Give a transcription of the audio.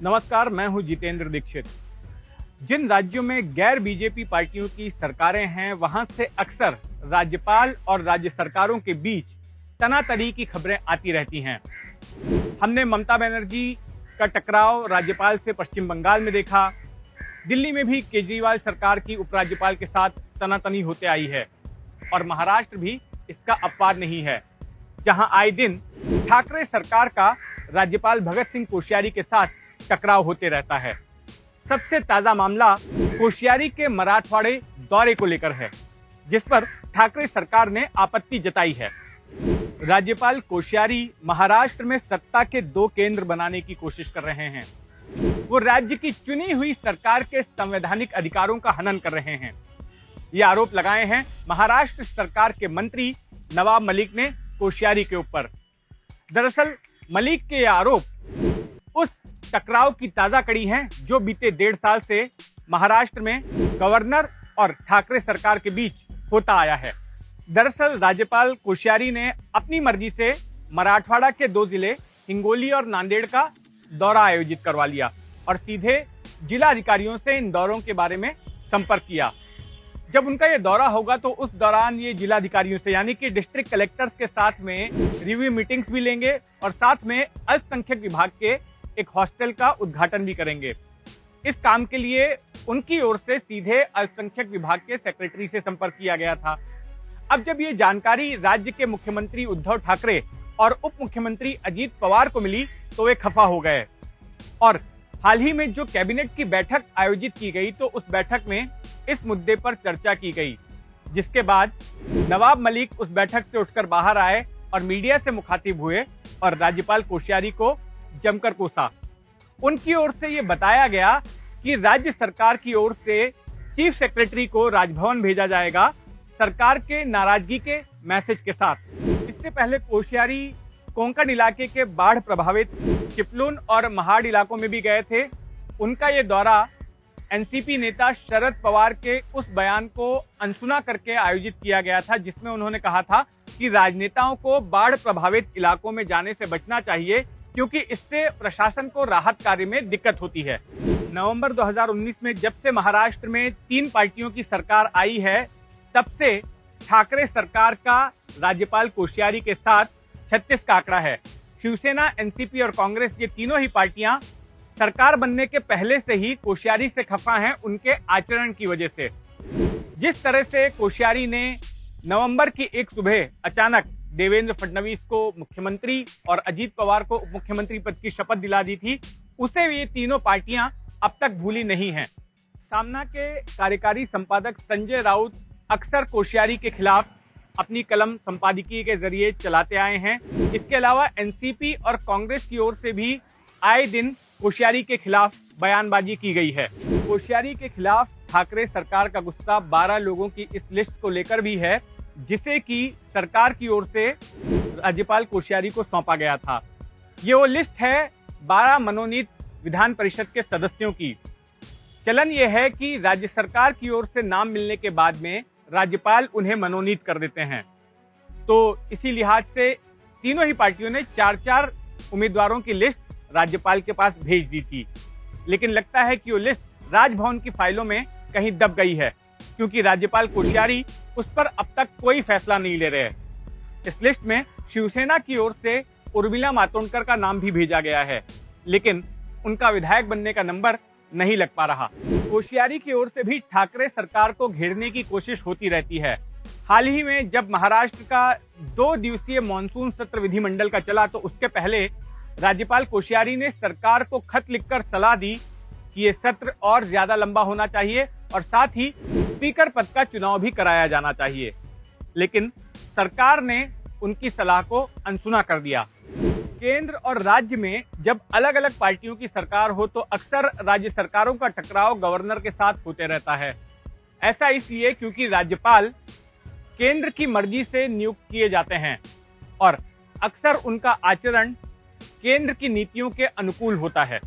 नमस्कार, मैं हूं जितेंद्र दीक्षित। जिन राज्यों में गैर बीजेपी पार्टियों की सरकारें हैं, वहां से अक्सर राज्यपाल और राज्य सरकारों के बीच तनातनी की खबरें आती रहती हैं। हमने ममता बनर्जी का टकराव राज्यपाल से पश्चिम बंगाल में देखा। दिल्ली में भी केजरीवाल सरकार की उपराज्यपाल के साथ तनातनी होते आई है और महाराष्ट्र भी इसका अपवाद नहीं है, जहां आए दिन ठाकरे सरकार का राज्यपाल भगत सिंह कोश्यारी के साथ टकराव होते रहता है। सबसे ताजा मामला कोश्यारी के मराठवाड़े दौरे को लेकर है, जिस पर ठाकरे सरकार ने आपत्ति जताई है। राज्यपाल कोश्यारी महाराष्ट्र में सत्ता के 2 केंद्र बनाने की कोशिश कर रहे हैं। वो राज्य की चुनी हुई सरकार के संवैधानिक अधिकारों का हनन कर रहे हैं। ये आरोप लगाए हैं महाराष्ट्र सरकार के मंत्री नवाब मलिक ने कोश्यारी के ऊपर। दरअसल मलिक के आरोप उस टकराव की ताजा कड़ी हैं जो बीते 1.5 साल से महाराष्ट्र में गवर्नर और ठाकरे सरकार के बीच होता आया है। दरअसल राज्यपाल कोश्यारी ने अपनी मर्जी से मराठवाड़ा के 2 जिले हिंगोली और नांदेड़ का दौरा आयोजित करवा लिया और सीधे जिला अधिकारियों से इन दौरों के बारे में संपर्क किया। जब उनका ये दौरा होगा तो उस दौरान ये जिला अधिकारियों से यानी कि डिस्ट्रिक्ट कलेक्टर्स के साथ में रिव्यू मीटिंग्स भी लेंगे और साथ में अल्पसंख्यक विभाग के एक हॉस्टल का उद्घाटन भी करेंगे। इस काम के लिए उनकी ओर से सीधे अल्पसंख्यक विभाग के सेक्रेटरी से संपर्क किया गया था। अब जब ये जानकारी राज्य के मुख्यमंत्री उद्धव ठाकरे और उप मुख्यमंत्री अजीत पवार को मिली तो वे खफा हो गए और हाल ही में जो कैबिनेट की बैठक आयोजित की गई तो उस बैठक में इस मुद्दे पर चर्चा की गई, जिसके बाद नवाब मलिक उस बैठक से उठकर बाहर आए और मीडिया से मुखातिब हुए और राज्यपाल कोश्यारी को जमकर कोसा। उनकी ओर से यह बताया गया कि राज्य सरकार की ओर से चीफ सेक्रेटरी को राजभवन भेजा जाएगा सरकार के नाराजगी के मैसेज के साथ। इससे पहले कोश्यारी कोंकण इलाके के बाढ़ प्रभावित चिपलून और महाड़ इलाकों में भी गए थे। उनका ये दौरा एनसीपी नेता शरद पवार के उस बयान को अनसुना करके आयोजित किया गया था, जिसमें उन्होंने कहा था कि राजनेताओं को बाढ़ प्रभावित इलाकों में जाने से बचना चाहिए क्योंकि इससे प्रशासन को राहत कार्य में दिक्कत होती है। नवंबर 2019 में जब से महाराष्ट्र में 3 पार्टियों की सरकार आई है, तब से ठाकरे सरकार का राज्यपाल कोश्यारी के साथ 36 का आंकड़ा है। शिवसेना, एनसीपी और कांग्रेस, ये तीनों ही पार्टियां सरकार बनने के पहले से ही कोश्यारी से खफा हैं उनके आचरण की वजह से। जिस तरह से कोश्यारी ने नवंबर की एक सुबह अचानक देवेंद्र फडणवीस को मुख्यमंत्री और अजीत पवार को उप मुख्यमंत्री पद की शपथ दिला दी थी, उसे ये तीनों पार्टियां अब तक भूली नहीं हैं। सामना के कार्यकारी संपादक संजय राउत अक्सर कोश्यारी के खिलाफ अपनी कलम संपादकीय के जरिए चलाते आए हैं। इसके अलावा एनसीपी और कांग्रेस की ओर से भी आए दिन कोश्यारी के खिलाफ बयानबाजी की गई है। कोश्यारी के खिलाफ ठाकरे सरकार का गुस्सा 12 लोगों की इस लिस्ट को लेकर भी है, जिसे कि सरकार की ओर से राज्यपाल कोश्यारी को सौंपा गया था। ये वो लिस्ट है 12 मनोनीत विधान परिषद के सदस्यों की। चलन यह है कि राज्य सरकार की ओर से नाम मिलने के बाद में राज्यपाल उन्हें मनोनीत कर देते हैं। तो इसी लिहाज से तीनों ही पार्टियों ने 4-4 उम्मीदवारों की लिस्ट राज्यपाल के पास भेज दी थी, लेकिन लगता है कि वो लिस्ट राजभवन की फाइलों में कहीं दब गई है क्योंकि राज्यपाल कोश्यारी उस पर अब तक कोई फैसला नहीं ले रहे हैं। इस लिस्ट में शिवसेना की ओर से उर्मिला मातोंडकर का नाम भी भेजा गया है, लेकिन उनका विधायक बनने का नंबर नहीं लग पा रहा। कोश्यारी की ओर से भी ठाकरे सरकार को घेरने की कोशिश होती रहती है। हाल ही में जब महाराष्ट्र का 2 दिवसीय मानसून सत्र विधिमंडल का चला तो उसके पहले राज्यपाल कोश्यारी ने सरकार को खत लिखकर सलाह दी कि ये सत्र और ज्यादा लंबा होना चाहिए और साथ ही स्पीकर पद का चुनाव भी कराया जाना चाहिए, लेकिन सरकार ने उनकी सलाह को अनसुना कर दिया। केंद्र और राज्य में जब अलग अलग पार्टियों की सरकार हो तो अक्सर राज्य सरकारों का टकराव गवर्नर के साथ होते रहता है। ऐसा इसलिए क्योंकि राज्यपाल केंद्र की मर्जी से नियुक्त किए जाते हैं और अक्सर उनका आचरण केंद्र की नीतियों के अनुकूल होता है।